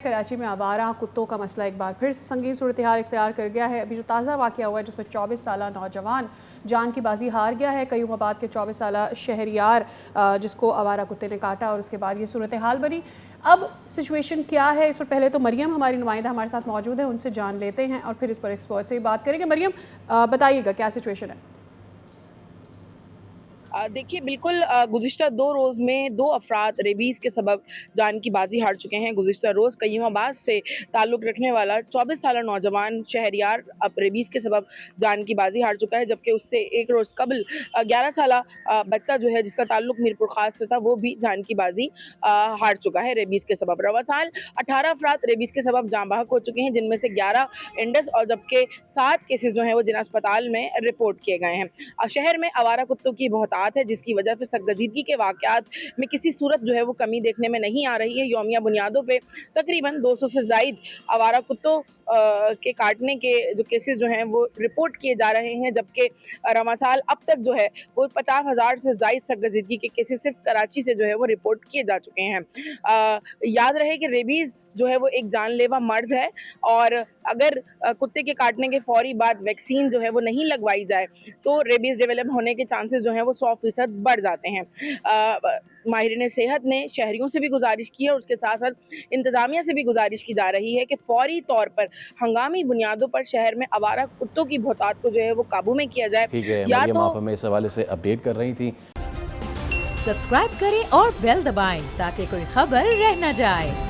कराची में आवारा कुत्तों का मसला एक बार फिर से संगीन सूरत हाल इख्तियार कर गया है। अभी जो ताज़ा वाक़या हुआ है जिसमें 24 साला नौजवान जान की बाजी हार गया है। कयूमाबाद के 24 साला शहरियार जिसको आवारा कुत्ते ने काटा और उसके बाद ये सूरत हाल बनी। अब सिचुएशन क्या है, इस पर पहले तो मरियम हमारी नुमाइंदा हमारे साथ मौजूद है, उनसे जान लेते हैं और फिर इस पर एक्सपर्ट से भी बात करेंगे। मरियम, बताइएगा क्या सिचुएशन है। देखिए बिल्कुल गुज़िश्ता 2 रोज़ में 2 अफ़राद रेबीज़ के सबब जान की बाजी हार चुके हैं। गुज़िश्ता रोज़ कयूमाबाद से ताल्लुक़ रखने वाला 24 साला नौजवान शहरियार अब रेबीज़ के सबब जान की बाजी हार चुका है, जबकि उससे 1 रोज़ कबल 11 साला बच्चा जो है जिसका ताल्लुक़ मीरपुर ख़ास से था, वो भी जान की बाजी हार चुका है रेबीज़ के सबब। रवा साल 18 अफ़राद रेबीज़ के सबब जाँ बहक हो चुके हैं, जिनमें से 11 इंडस और जबकि 7 केसेज़ जो हैं वो जिला अस्पताल में रिपोर्ट किए गए हैं। शहर में आवारा कुत्तों की बहुतात है, जिसकी वजह से सरगर्दगी के वाक़यात में किसी सूरत जो है वो कमी देखने में नहीं आ रही है। यौमिया बुनियादों पे तकरीबन 200 से ज़ायद आवारा कुत्तों के काटने के जो केसेस जो हैं वो रिपोर्ट किए जा रहे हैं, जबकि रवा साल अब तक जो है वो 50,000 से ज़ायद सरगर्दगी के केसेस सिर्फ कराची से जो है वो रिपोर्ट किए जा चुके हैं। याद रहे कि रेबीज़ जो है वो एक जानलेवा मर्ज़ है और अगर कुत्ते के काटने के फौरी बाद वैक्सीन जो है वो नहीं लगवाई जाए तो रेबीज़ डेवलप होने के चांसेस जो हैं वो 100% बढ़ जाते हैं। माहिरीन सेहत ने शहरियों से भी गुजारिश की है और उसके साथ-साथ इंतज़ामिया से भी गुजारिश की जा रही है कि फ़ौरी तौर पर हंगामी बुनियादों पर शहर में आवारा कुत्तों की बहुतात को जो है वो काबू में किया जाए। ठीक है या मरियम, तो आप हमें इस हवाले से अपडेट कर रही थी। सब्सक्राइब करें और बेल दबाएं ताकि कोई खबर रह न जाए।